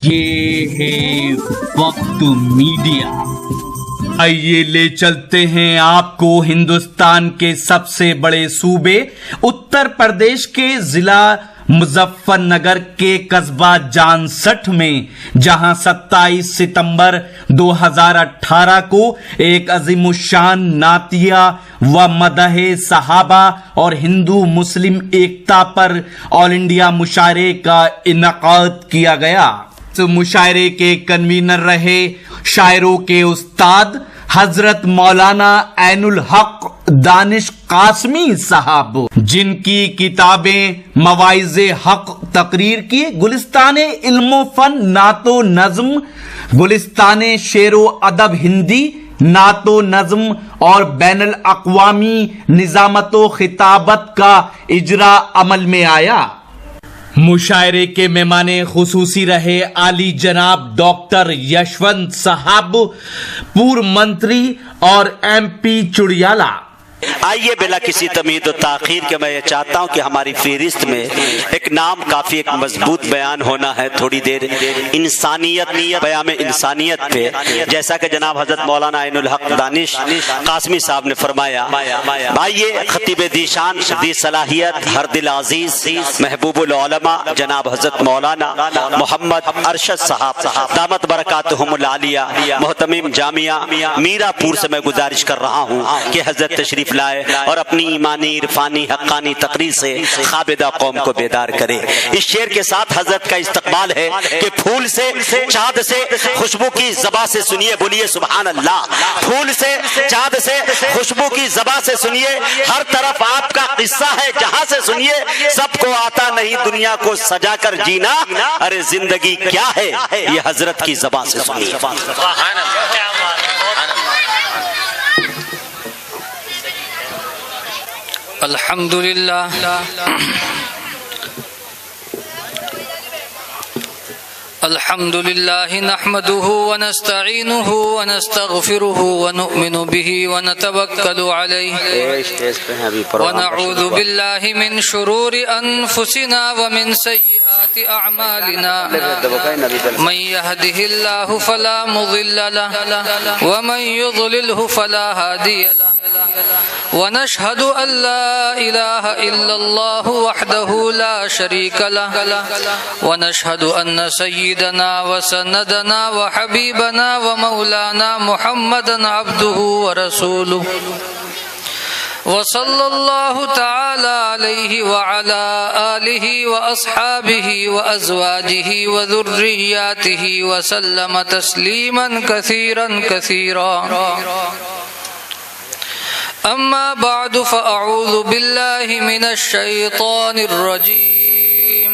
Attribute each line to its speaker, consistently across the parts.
Speaker 1: یہ ہے وقت میڈیا۔ آئیے لے چلتے ہیں آپ کو ہندوستان کے سب سے بڑے صوبے اتر پردیش کے ضلع مظفر نگر کے قصبہ جانسٹھ میں، جہاں 27 ستمبر 2018 کو ایک عظیم الشان نعتیہ و مدح صحابہ اور ہندو مسلم ایکتا پر آل انڈیا مشاعرے کا انعقاد کیا گیا۔ اس مشاعرے کے کنوینر رہے شاعروں کے استاد حضرت مولانا عین الحق دانش قاسمی صاحب، جن کی کتابیں مواعظ حق تقریر کی، گلستان علم و فن نعت و نظم، گلستان شعر و ادب ہندی، نعت و نظم اور بین الاقوامی نظامت و خطابت کا اجرا عمل میں آیا۔ مشاعرے کے مہمان خصوصی رہے عالی جناب ڈاکٹر یشونت صاحب، پورو منتری اور ایم پی چڑیالہ۔
Speaker 2: آئیے بلا کسی تمہید و تاخیر کے میں یہ چاہتا ہوں کہ ہماری فہرست میں ایک نام کافی ایک مضبوط بیان ہونا ہے، تھوڑی دیر انسانیت، بیان انسانیت پہ، جیسا کہ جناب حضرت مولانا عین الحق دانش قاسمی صاحب نے فرمایا۔ آئیے خطیب دیشان، دی صلاحیت، ہر دل عزیز، محبوب العلماء جناب حضرت مولانا محمد ارشد صاحب دامت برکاتہم العالیہ، محتمم جامعہ میرا پور سے میں گزارش کر رہا ہوں کہ حضرت تشریف لائے اور اپنی ایمانی عرفانی حقانی تقریر سے خابدہ قوم کو بیدار کرے۔ اس شعر کے ساتھ حضرت کا استقبال ہے کہ پھول سے چاند سے خوشبو کی زباں سے سنیے، بولیے سبحان اللہ۔ پھول سے چاند سے خوشبو کی زباں سے سنیے، ہر طرف آپ کا قصہ ہے جہاں سے سنیے، سب کو آتا نہیں دنیا کو سجا کر جینا، ارے زندگی کیا ہے یہ حضرت کی زباں سے سنیے۔
Speaker 3: الحمدللہ الحمدللہ نحمده ونستعینه ونستغفره ونؤمن به ونتوکل علیہ ونعوذ باللہ من شرور انفسنا ومن سیئات اعمالنا، من يهده اللہ فلا مضل له ومن يضلله فلا هادی له، ونشهد ان لا الہ الا اللہ وحدہ لا شریک له، ونشهد ان سیدنا وسندنا وحبیبنا ومولانا محمدا عبده ورسوله، وصلی اللہ تعالی علیہ وعلا آلہ واصحابہ وازواجہ وذریاتہ وسلم تسلیما کثیرا کثیرا۔ اما بعد فاعوذ باللہ من الشیطان الرجیم،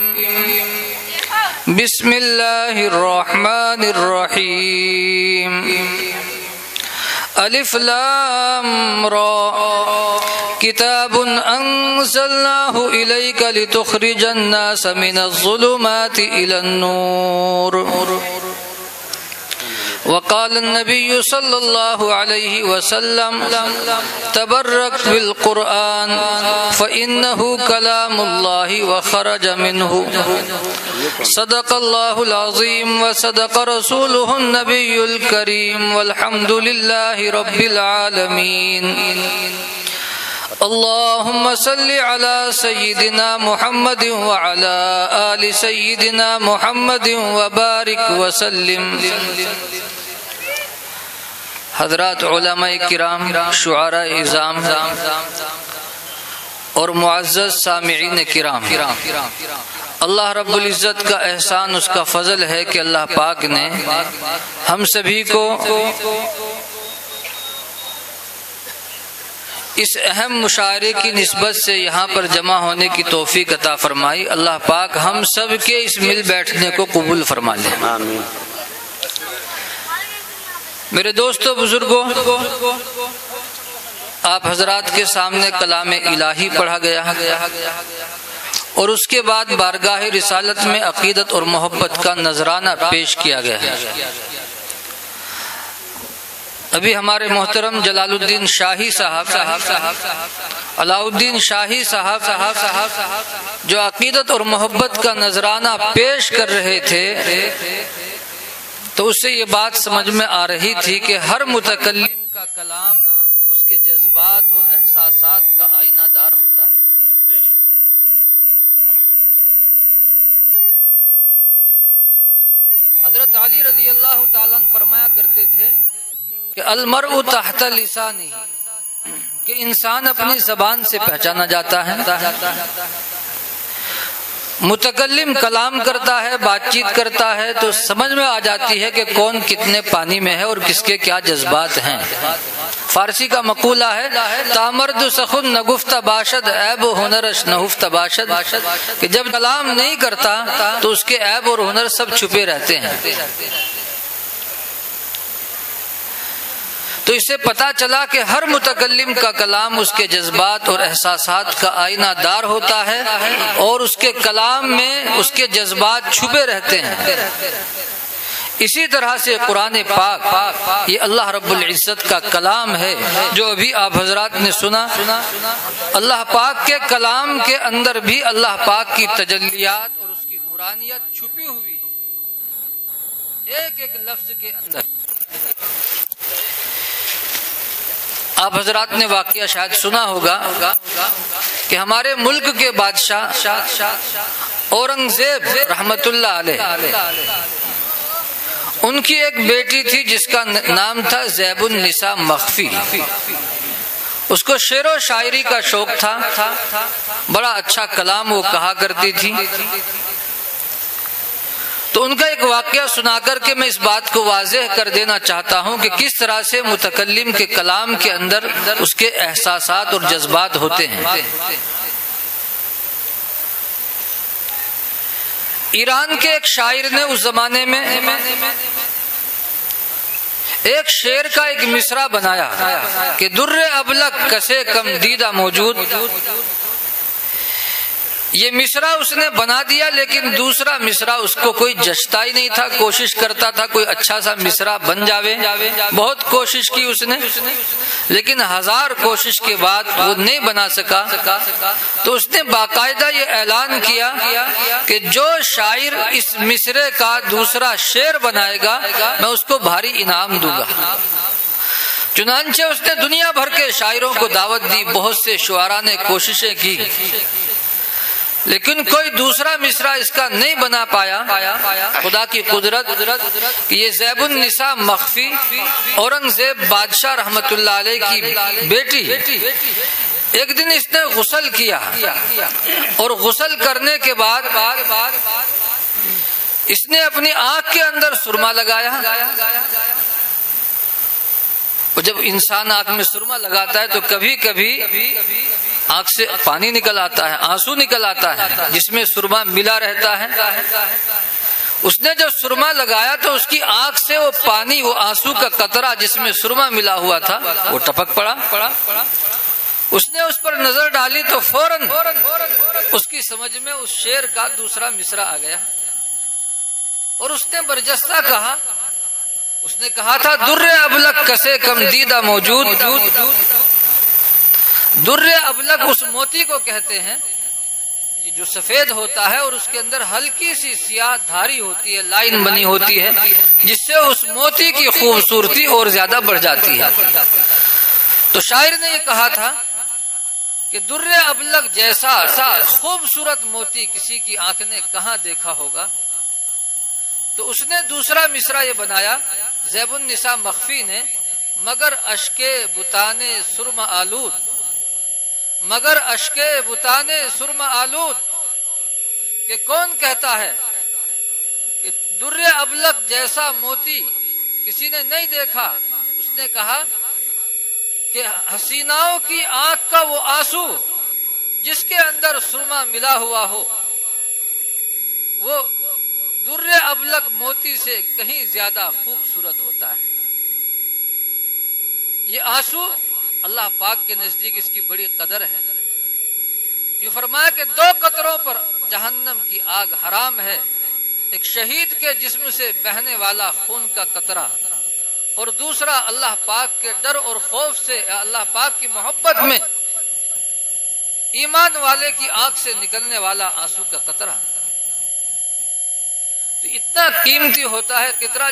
Speaker 3: بسم اللہ الرحمن الرحیم۔ الف لام را کتاب انزلناہ الیک لتخرج الناس من الظلمات الى النور، وقال النبي صلى الله عليه وسلم تبرك بالقرآن فإنه كلام الله وخرج منه، صدق الله العظيم وصدق رسوله النبي الكريم، والحمد لله رب العالمين۔ اللهم صل على سيدنا محمد وعلى آل سيدنا محمد وبارك وسلم۔ حضرات علماء کرام، شعراء اعظام اور معزز سامعین کرام، اللہ رب العزت کا احسان، اس کا فضل ہے کہ اللہ پاک نے ہم سبھی کو اس اہم مشاعرے کی نسبت سے یہاں پر جمع ہونے کی توفیق عطا فرمائی۔ اللہ پاک ہم سب کے اس مل بیٹھنے کو قبول فرما لے، آمین۔ میرے دوستو، بزرگوں، آپ حضرات کے سامنے کلام الہی پڑھا گیا اور اس کے بعد بارگاہ رسالت میں عقیدت اور محبت کا نذرانہ پیش کیا گیا ہے۔ ابھی ہمارے محترم جلال الدین شاہی صاحب علاء الدین شاہی صاحب جو عقیدت اور محبت کا نذرانہ پیش کر رہے تھے تو اس سے یہ بات سمجھ میں آ رہی تھی کہ ہر متکلم کا کلام اس کے جذبات اور احساسات کا آئینہ دار ہوتا ہے۔ حضرت علی رضی اللہ تعالیٰ عنہ فرمایا کرتے تھے کہ المرء تحت لسانہ، کہ انسان اپنی زبان سے پہچانا جاتا ہے۔ متکلم کلام کرتا ہے، بات چیت کرتا ہے تو سمجھ میں آ جاتی ہے کہ کون کتنے پانی میں ہے اور کس کے کیا جذبات ہیں۔ فارسی کا مقولہ ہے تامرد سخن نگفت باشد عیب و ہنرش نہفت باشد، کہ جب کلام نہیں کرتا تو اس کے عیب اور ہنر سب چھپے رہتے ہیں۔ تو اس سے پتا چلا کہ ہر متکلم کا کلام اس کے جذبات اور احساسات کا آئینہ دار ہوتا ہے اور اس کے کلام میں اس کے جذبات چھپے رہتے ہیں۔ اسی طرح سے قرآن پاک یہ اللہ رب العزت کا کلام ہے جو ابھی آپ حضرات نے سنا۔ اللہ پاک کے کلام کے اندر بھی اللہ پاک کی تجلیات اور اس کی نورانیت چھپی ہوئی ایک ایک لفظ کے اندر۔ آپ حضرات نے واقعہ شاید سنا ہوگا کہ ہمارے ملک کے بادشاہ اورنگزیب رحمت اللہ علیہ، ان کی ایک بیٹی تھی جس کا نام تھا زیب النساء مخفی۔ اس کو شعر و شاعری کا شوق تھا، بڑا اچھا کلام وہ کہا کرتی تھی۔ تو ان کا ایک واقعہ سنا کر کے میں اس بات کو واضح کر دینا چاہتا ہوں کہ کس طرح سے متکلم کے کلام کے اندر اس کے احساسات اور جذبات ہوتے ہیں۔ ایران کے ایک شاعر نے اس زمانے میں ایک شعر کا ایک مصرع بنایا کہ در ابلق کسے کم دیدہ موجود۔ یہ مصرع اس نے بنا دیا لیکن دوسرا مصرع اس کو کوئی جچتا ہی نہیں تھا، کوشش کرتا تھا کوئی اچھا سا مصرع بن جاوے، بہت کوشش کی اس نے لیکن ہزار کوشش کے بعد وہ نہیں بنا سکا۔ تو اس نے باقاعدہ یہ اعلان کیا کہ جو شاعر اس مصرع کا دوسرا شعر بنائے گا میں اس کو بھاری انعام دوں گا۔ چنانچہ اس نے دنیا بھر کے شاعروں کو دعوت دی، بہت سے شعراء نے کوششیں کی لیکن کوئی دوسرا مصرع اس کا نہیں بنا پایا۔ خدا کی قدرت کہ یہ زیب النساء مخفی اورنگزیب بادشاہ رحمت اللہ علیہ کی بیٹی ایک دن اس نے غسل کیا اور غسل کرنے کے بعد اس نے اپنی آنکھ کے اندر سرما لگایا۔ جب انسان آنکھ میں سرما لگاتا ہے تو کبھی کبھی آنکھ سے پانی نکل آتا ہے، آنسو نکل آتا ہے جس میں سرما ملا رہتا ہے۔ اس نے جب سرما لگایا تو اس کی آنکھ سے وہ پانی، وہ آنسو کا قطرہ جس میں سرما ملا ہوا تھا وہ ٹپک پڑا۔ اس نے اس پر نظر ڈالی تو فوراً اس کی سمجھ میں اس شعر کا دوسرا مصرع آ گیا اور اس نے برجستہ کہا، اس نے کہا تھا در ابلق کسے کم دیدہ موجود۔ در ابلق اس موتی کو کہتے ہیں جو سفید ہوتا ہے اور اس کے اندر ہلکی سی سیاہ دھاری ہوتی ہے، لائن بنی ہوتی ہے جس سے اس موتی کی خوبصورتی اور زیادہ بڑھ جاتی ہے۔ تو شاعر نے یہ کہا تھا کہ در ابلق جیسا خوبصورت موتی کسی کی آنکھ نے کہاں دیکھا ہوگا۔ تو اس نے دوسرا مصرع یہ بنایا زیب النساء مخفی نے، مگر اشکے بتانے سرما آلود، مگر اشکے بتانے سرما آلود، کہ کون کہتا ہے کہ در ابلق جیسا موتی کسی نے نہیں دیکھا۔ اس نے کہا کہ حسیناؤں کی آنکھ کا وہ آنسو جس کے اندر سرما ملا ہوا ہو وہ در ابلق موتی سے کہیں زیادہ خوبصورت ہوتا ہے۔ یہ آنسو اللہ پاک کے نزدیک اس کی بڑی قدر ہے۔ یہ فرمایا کہ دو قطروں پر جہنم کی آگ حرام ہے، ایک شہید کے جسم سے بہنے والا خون کا قطرہ اور دوسرا اللہ پاک کے ڈر اور خوف سے، اللہ پاک کی محبت میں ایمان والے کی آنکھ سے نکلنے والا آنسو کا قطرہ تو اتنا قیمتی ہوتا ہے قطرہ،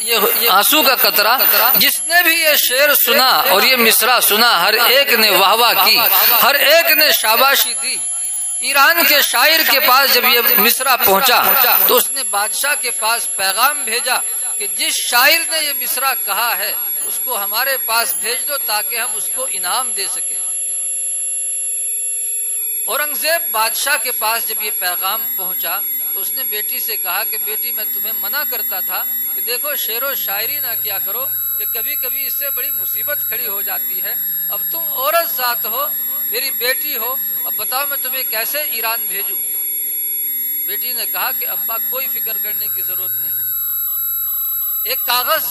Speaker 3: یہ آنسو کا قطرہ۔ جس نے بھی یہ شعر سنا اور یہ مصرع سنا، ہر ایک نے واہ واہ کی، ہر ایک نے شاباشی دی۔ ایران کے شاعر کے پاس جب یہ مصرع پہنچا تو اس نے بادشاہ کے پاس پیغام بھیجا کہ جس شاعر نے یہ مصرع کہا ہے اس کو ہمارے پاس بھیج دو تاکہ ہم اس کو انعام دے سکیں۔ اورنگزیب بادشاہ کے پاس جب یہ پیغام پہنچا تو اس نے بیٹی سے کہا کہ بیٹی میں تمہیں منع کرتا تھا کہ دیکھو شعر و شاعری نہ کیا کرو کہ کبھی کبھی اس سے بڑی مصیبت کھڑی ہو جاتی ہے، اب تم عورت ذات ہو، میری بیٹی ہو، اب بتاؤ میں تمہیں کیسے ایران بھیجوں؟ بیٹی نے کہا کہ ابا کوئی فکر کرنے کی ضرورت نہیں۔ ایک کاغذ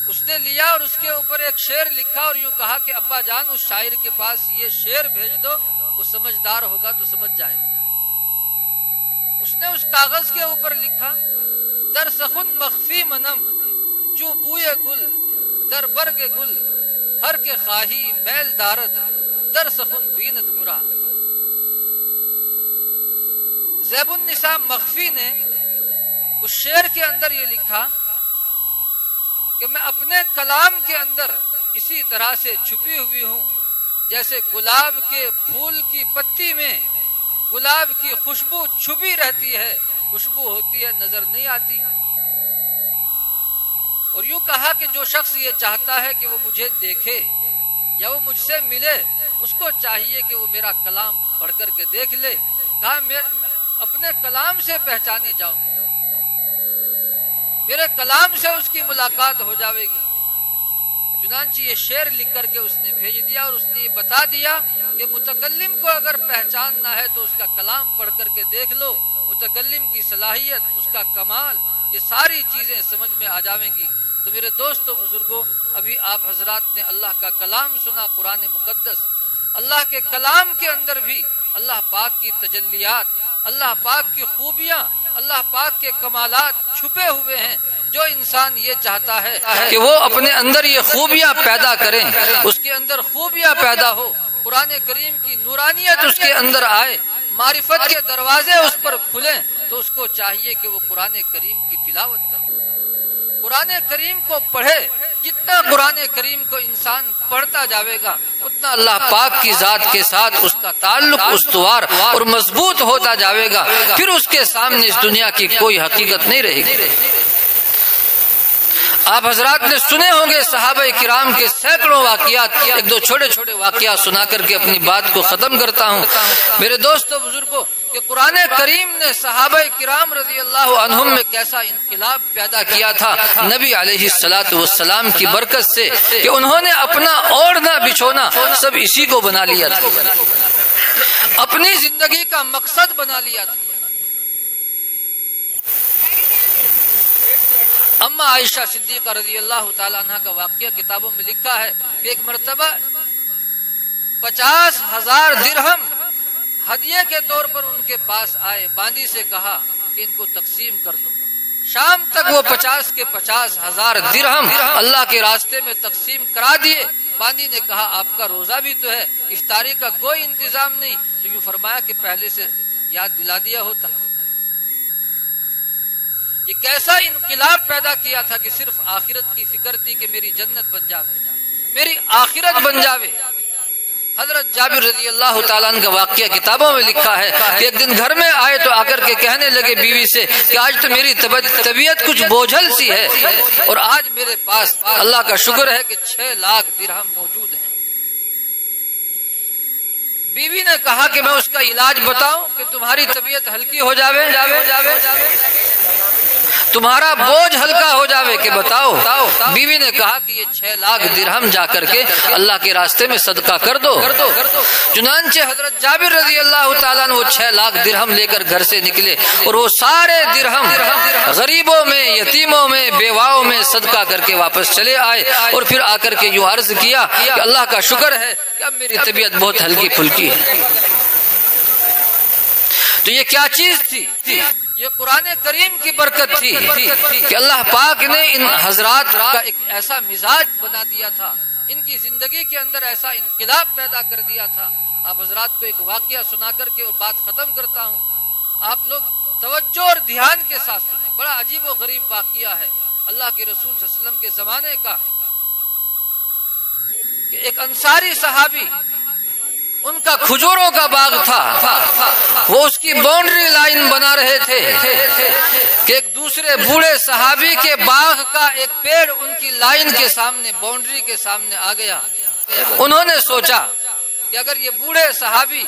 Speaker 3: اس نے لیا اور اس کے اوپر ایک شعر لکھا اور یوں کہا کہ ابا جان اس شاعر کے پاس یہ شعر بھیج دو، وہ سمجھدار ہوگا تو سمجھ جائے گا۔ اس نے اس کاغذ کے اوپر لکھا در سخن مخفی منم چو بوئے گل در برگ گل ہر کے خواہی میل دارد در سخن بیند مرا۔ زیب النساء مخفی نے اس شعر کے اندر یہ لکھا کہ میں اپنے کلام کے اندر اسی طرح سے چھپی ہوئی ہوں جیسے گلاب کے پھول کی پتی میں گلاب کی خوشبو چھپی رہتی ہے، خوشبو ہوتی ہے نظر نہیں آتی۔ اور یوں کہا کہ جو شخص یہ چاہتا ہے کہ وہ مجھے دیکھے یا وہ مجھ سے ملے، اس کو چاہیے کہ وہ میرا کلام پڑھ کر کے دیکھ لے۔ کہا میں اپنے کلام سے پہچانی جاؤں گی، میرے کلام سے اس کی ملاقات ہو جاوے گی۔ چنانچہ یہ شعر لکھ کر کے اس نے بھیج دیا اور اس نے یہ بتا دیا کہ متکلم کو اگر پہچاننا ہے تو اس کا کلام پڑھ کر کے دیکھ لو، متکلم کی صلاحیت، اس کا کمال، یہ ساری چیزیں سمجھ میں آ جاویں گی۔ تو میرے دوستو بزرگوں، ابھی آپ حضرات نے اللہ کا کلام سنا، قرآن مقدس۔ اللہ کے کلام کے اندر بھی اللہ پاک کی تجلیات، اللہ پاک کی خوبیاں، اللہ پاک کے کمالات چھپے ہوئے ہیں۔ جو انسان یہ چاہتا ہے کہ وہ اپنے اندر یہ خوبیاں پیدا کریں، اس کے اندر خوبیاں پیدا ہو، قرآن کریم کی نورانیت اس کے اندر آئے، معرفت کے دروازے اس پر کھلیں، تو اس کو چاہیے کہ وہ قرآن کریم کی تلاوت کرے، قرآن کریم کو پڑھے۔ جتنا قرآن کریم کو انسان پڑھتا جاوے گا اتنا اللہ پاک کی ذات کے ساتھ اس کا تعلق استوار اور مضبوط ہوتا جاوے گا، پھر اس کے سامنے اس دنیا کی کوئی حقیقت نہیں رہے گی۔ آپ حضرات نے سنے ہوں گے صحابہ کرام کے سینکڑوں واقعات، ایک دو چھوٹے چھوٹے واقعات سنا کر کے اپنی بات کو ختم کرتا ہوں۔ میرے دوستو بزرگوں، کہ قرآن کریم نے صحابہ کرام رضی اللہ عنہم میں کیسا انقلاب پیدا کیا تھا نبی علیہ الصلوۃ والسلام کی برکت سے، کہ انہوں نے اپنا اوڑھنا بچھونا سب اسی کو بنا لیا تھا، اپنی زندگی کا مقصد بنا لیا تھا۔ اما عائشہ صدیقہ رضی اللہ تعالیٰ عنہ کا واقعہ کتابوں میں لکھا ہے کہ ایک مرتبہ 50,000 درہم ہدیے کے طور پر ان کے پاس آئے، باندی سے کہا کہ ان کو تقسیم کر دو۔ شام تک وہ 50 کے 50,000 درہم اللہ کے راستے میں تقسیم کرا دیے۔ باندی نے کہا آپ کا روزہ بھی تو ہے، افطاری کا کوئی انتظام نہیں، تو یوں فرمایا کہ پہلے سے یاد دلا دیا ہوتا۔ یہ کیسا انقلاب پیدا کیا تھا کہ صرف آخرت کی فکر تھی کہ میری جنت بن جاوے، میری آخرت بن جاوے۔ حضرت جابر رضی اللہ تعالیٰ عنہ کا واقعہ کتابوں میں لکھا ہے کہ ایک دن گھر میں آئے تو آ کر کے کہنے لگے بیوی سے کہ آج تو میری طبیعت کچھ بوجھل سی ہے اور آج میرے پاس اللہ کا شکر ہے کہ 6 لاکھ درہم موجود ہیں۔ بیوی نے کہا کہ میں اس کا علاج بتاؤں کہ تمہاری طبیعت ہلکی ہو جاوے، تمہارا بوجھ ہلکا ہو جاوے، کہ بتاؤ۔ بیوی نے کہا کہ یہ 6 لاکھ درہم جا کر کے اللہ کے راستے میں صدقہ کر دو۔ چنانچہ حضرت جابر رضی اللہ تعالیٰ نے وہ 6 لاکھ درہم لے کر گھر سے نکلے اور وہ سارے درہم غریبوں میں، یتیموں میں، بیواؤں میں صدقہ کر کے واپس چلے آئے، اور پھر آ کر کے یوں عرض کیا کہ اللہ کا شکر ہے کہ اب میری طبیعت بہت ہلکی پھلکی ہے۔ تو یہ کیا چیز تھی؟ یہ قرآن کریم کی برکت تھی کہ اللہ پاک نے ان حضرات کا ایک ایسا مزاج بنا دیا تھا، ان کی زندگی کے اندر ایسا انقلاب پیدا کر دیا تھا آپ حضرات کو ایک واقعہ سنا کر کے اور بات ختم کرتا ہوں. آپ لوگ توجہ اور دھیان کے ساتھ سنیں. بڑا عجیب و غریب واقعہ ہے اللہ کے رسول صلی اللہ علیہ وسلم کے زمانے کا کہ ایک انصاری صحابی، ان کا کھجوروں کا باغ تھا، وہ اس کی باؤنڈری لائن بنا رہے تھے کہ ایک دوسرے بوڑھے صحابی کے باغ کا ایک پیڑ ان کی لائن کے سامنے، باؤنڈری کے سامنے آ گیا. انہوں نے سوچا کہ اگر یہ بوڑھے صحابی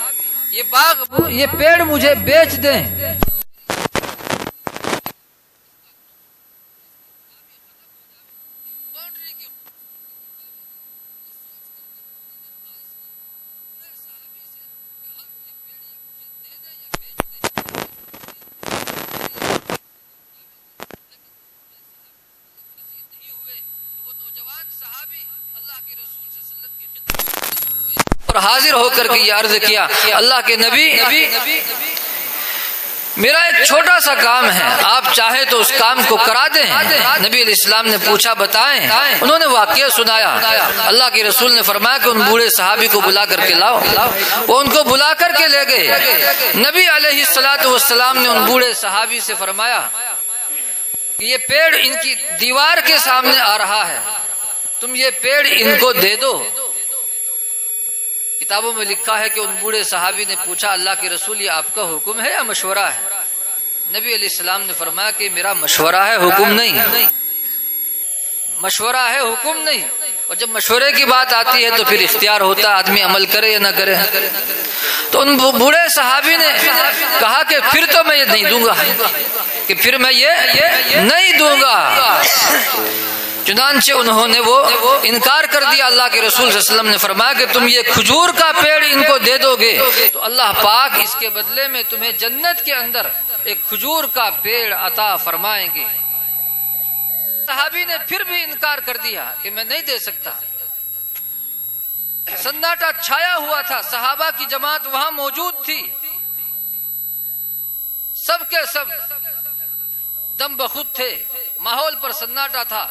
Speaker 3: یہ باغ، یہ پیڑ مجھے بیچ دیں اور حاضر ہو کر کے یہ عرض کیا، اللہ کے نبی، میرا ایک چھوٹا سا کام ہے، آپ چاہیں تو اس کام کو کرا دیں. نبی علیہ السلام نے پوچھا بتائیں. انہوں نے واقعہ سنایا. اللہ کے رسول نے فرمایا کہ ان بوڑھے صحابی کو بلا کر کے لاؤ. وہ ان کو بلا کر کے لے گئے. نبی علیہ السلام نے ان بوڑھے صحابی سے فرمایا کہ یہ پیڑ ان کی دیوار کے سامنے آ رہا ہے، تم یہ پیڑ ان کو دے دو. کتابوں میں لکھا ہے کہ ان بوڑھے صحابی نے پوچھا اللہ کے رسول یہ آپ کا حکم ہے یا مشورہ ہے؟ نبی علیہ السلام نے فرمایا کہ میرا مشورہ ہے، حکم نہیں. مشورہ ہے، حکم نہیں. اور جب مشورے کی بات آتی ہے تو پھر اختیار ہوتا ہے آدمی عمل کرے یا نہ کرے. تو ان بوڑھے صحابی نے کہا کہ پھر تو میں یہ نہیں دوں گا، کہ پھر میں یہ نہیں دوں گا. چنانچہ انہوں نے وہ انکار کر دیا. اللہ کے رسول صلی اللہ علیہ وسلم نے فرمایا کہ تم یہ کھجور کا پیڑ ان کو دے دو گے تو اللہ پاک اس کے بدلے میں تمہیں جنت کے اندر ایک کھجور کا پیڑ عطا فرمائیں گے. صحابی نے پھر بھی انکار کر دیا کہ میں نہیں دے سکتا. سناٹا چھایا ہوا تھا، صحابہ کی جماعت وہاں موجود تھی، سب کے سب دم بخود تھے، ماحول پر سناٹا تھا.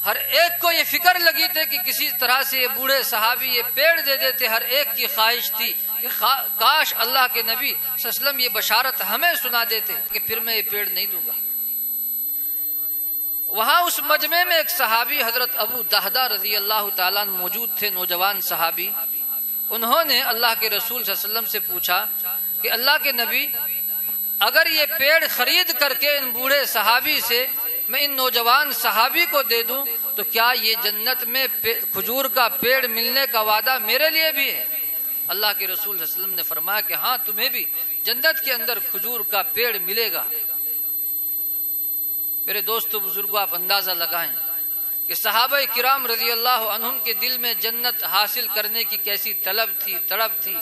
Speaker 3: ہر ایک کو یہ فکر لگی تھی کہ کسی طرح سے یہ بوڑھے صحابی یہ پیڑ دے دیتے. ہر ایک کی خواہش تھی کہ کاش اللہ کے نبی صلی اللہ علیہ وسلم یہ بشارت ہمیں سنا دیتے کہ پھر میں یہ پیڑ نہیں دوں گا. وہاں اس مجمع میں ایک صحابی حضرت ابو دہدہ رضی اللہ تعالیٰ عنہ موجود تھے، نوجوان صحابی. انہوں نے اللہ کے رسول صلی اللہ علیہ وسلم سے پوچھا کہ اللہ کے نبی اگر یہ پیڑ خرید کر کے ان بوڑھے صحابی سے میں ان نوجوان صحابی کو دے دوں تو کیا یہ جنت میں کھجور کا پیڑ ملنے کا وعدہ میرے لیے بھی ہے؟ اللہ کے رسول صلی اللہ علیہ وسلم نے فرمایا کہ ہاں تمہیں بھی جنت کے اندر کھجور کا پیڑ ملے گا. میرے دوستو بزرگوں، آپ اندازہ لگائیں کہ صحابہ کرام رضی اللہ عنہم کے دل میں جنت حاصل کرنے کی کیسی طلب تھی، تڑپ تھی.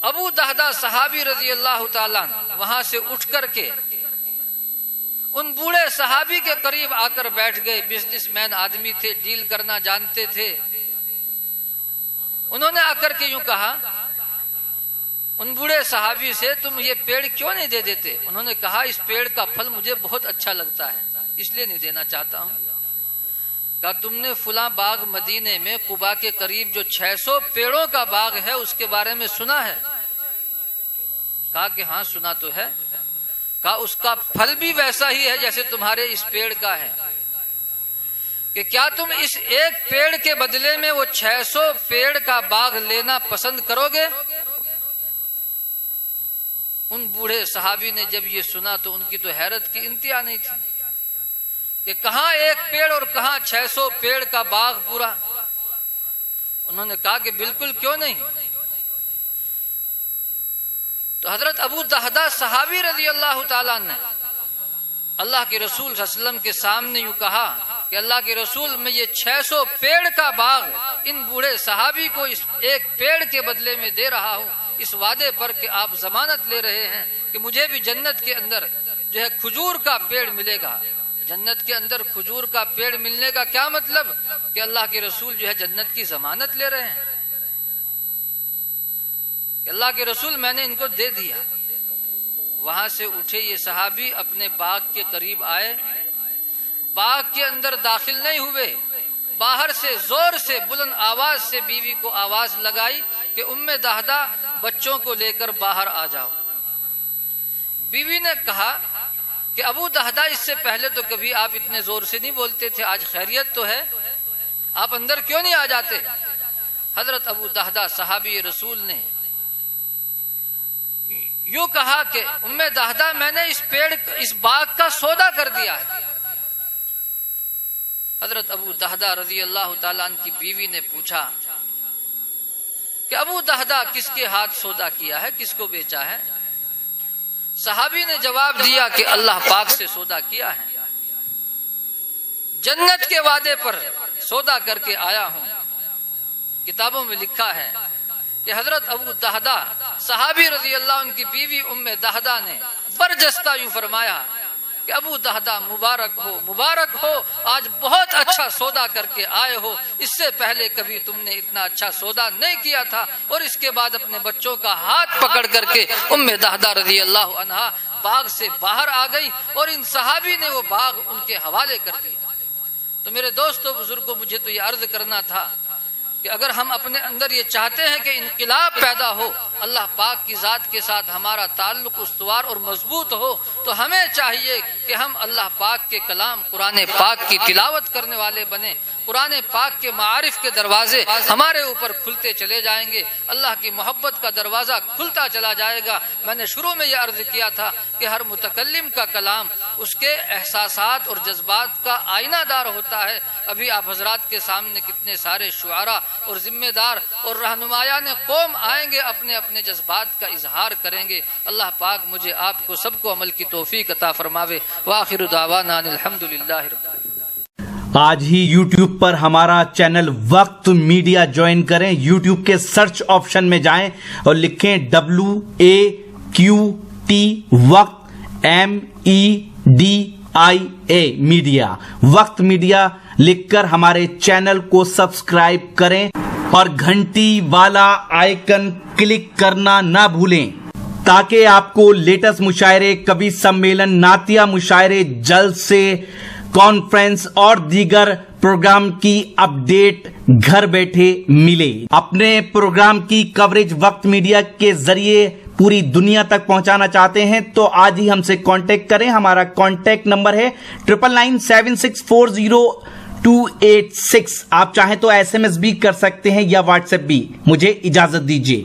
Speaker 3: ابو دہدہ صحابی رضی اللہ تعالیٰ وہاں سے اٹھ کر کے ان بوڑھے صحابی کے قریب آ کر بیٹھ گئے. بزنس مین آدمی تھے، ڈیل کرنا جانتے تھے. انہوں نے آ کر کے یوں کہا ان بوڑھے صحابی سے تم یہ پیڑ کیوں نہیں دے دیتے؟ انہوں نے کہا اس پیڑ کا پھل مجھے بہت اچھا لگتا ہے اس لیے نہیں دینا چاہتا ہوں. کہا تم نے فلاں باغ مدینے میں قباء کے قریب جو 600 پیڑوں کا باغ ہے اس کے بارے میں سنا ہے؟ کہا کہ ہاں سنا تو ہے. کہا اس کا پھل بھی ویسا ہی ہے جیسے تمہارے اس پیڑ کا ہے، کہ کیا تم اس ایک پیڑ کے بدلے میں وہ 600 پیڑ کا باغ لینا پسند کرو گے؟ ان بوڑھے صحابی نے جب یہ سنا تو ان کی تو حیرت کی انتہا نہیں تھی کہ کہاں ایک پیڑ اور کہاں 600 پیڑ کا باغ پورا. انہوں نے کہا کہ بالکل کیوں نہیں. تو حضرت ابو دہدہ صحابی رضی اللہ تعالیٰ نے اللہ کے رسول صلی اللہ علیہ وسلم کے سامنے یوں کہا کہ اللہ کے رسول میں یہ 600 پیڑ کا باغ ان بوڑھے صحابی کو اس ایک پیڑ کے بدلے میں دے رہا ہوں اس وعدے پر کہ آپ ضمانت لے رہے ہیں کہ مجھے بھی جنت کے اندر جو ہے کھجور کا پیڑ ملے گا. جنت کے اندر کھجور کا پیڑ ملنے کا کیا مطلب؟ کہ اللہ کے رسول جو ہے جنت کی ضمانت لے رہے ہیں کہ اللہ کے رسول میں نے ان کو دے دیا. وہاں سے اٹھے یہ صحابی اپنے باغ کے قریب آئے، باغ کے اندر داخل نہیں ہوئے، باہر سے زور سے بلند آواز سے بیوی کو آواز لگائی کہ ام دہدہ بچوں کو لے کر باہر آ جاؤ۔ بیوی نے کہا کہ ابو دہدہ اس سے پہلے تو کبھی آپ اتنے زور سے نہیں بولتے تھے، آج خیریت تو ہے، آپ اندر کیوں نہیں آ جاتے؟ حضرت ابو دہدہ صحابی رسول نے یوں کہا کہ ام دہدہ میں نے اس باغ کا سودا کر دیا ہے۔ حضرت ابو دہدہ رضی اللہ تعالیٰ عنہ کی بیوی نے پوچھا کہ ابو دہدہ کس کے ہاتھ سودا کیا ہے، کس کو بیچا ہے؟ صحابی نے جواب دیا کہ اللہ پاک سے سودا کیا ہے، جنت کے وعدے پر سودا کر کے آیا ہوں۔ کتابوں میں لکھا ہے کہ حضرت ابو دہدہ صحابی رضی اللہ عنہ کی بیوی ام دہدہ نے برجستہ یوں فرمایا کہ ابو دہدہ مبارک ہو، آج بہت اچھا سودا کر کے آئے ہو، اس سے پہلے کبھی تم نے اتنا اچھا سودا نہیں کیا تھا۔ اور اس کے بعد اپنے بچوں کا ہاتھ پکڑ کر کے ام دہدہ رضی اللہ عنہا باغ سے باہر آ گئی اور ان صحابی نے وہ باغ ان کے حوالے کر دیا۔ تو میرے دوستو بزرگوں، مجھے تو یہ عرض کرنا تھا کہ اگر ہم اپنے اندر یہ چاہتے ہیں کہ انقلاب پیدا ہو، اللہ پاک کی ذات کے ساتھ ہمارا تعلق استوار اور مضبوط ہو، تو ہمیں چاہیے کہ ہم اللہ پاک کے کلام قرآن پاک کی تلاوت کرنے والے بنیں۔ قرآن پاک کے معارف کے دروازے ہمارے اوپر کھلتے چلے جائیں گے، اللہ کی محبت کا دروازہ کھلتا چلا جائے گا۔ میں نے شروع میں یہ عرض کیا تھا کہ ہر متکلم کا کلام اس کے احساسات اور جذبات کا آئینہ دار ہوتا ہے۔ ابھی آپ حضرات کے سامنے کتنے سارے شعراء اور ذمہ دار اور رہنمایان قوم آئیں گے، اپنے اپنے جذبات کا اظہار کریں گے۔ اللہ پاک مجھے آپ کو سب کو عمل کی توفیق عطا فرماوے۔ وآخر دعوانا الحمدللہ رب العالمین۔
Speaker 1: آج ہی YouTube پر ہمارا چینل وقت میڈیا جوائن کریں، YouTube کے سرچ آپشن میں جائیں اور لکھیں WAQT وقت MEDIA میڈیا، وقت میڈیا لکھ کر ہمارے چینل کو سبسکرائب کریں اور گھنٹی والا آئیکن کلک کرنا نہ بھولیں تاکہ آپ کو لیٹسٹ مشاعرے، کبھی سمیلن، نعتیہ مشاعرے، جلسے، کانفرنس اور دیگر پروگرام کی اپڈیٹ گھر بیٹھے ملے۔ اپنے پروگرام کی کوریج وقت میڈیا کے ذریعے پوری دنیا تک پہنچانا چاہتے ہیں تو آج ہی ہم سے کانٹیکٹ کریں۔ ہمارا کانٹیکٹ نمبر ہے 9997640286۔ آپ چاہیں تو SMS بھی کر سکتے ہیں یا واٹس ایپ بھی۔ مجھے اجازت دیجیے۔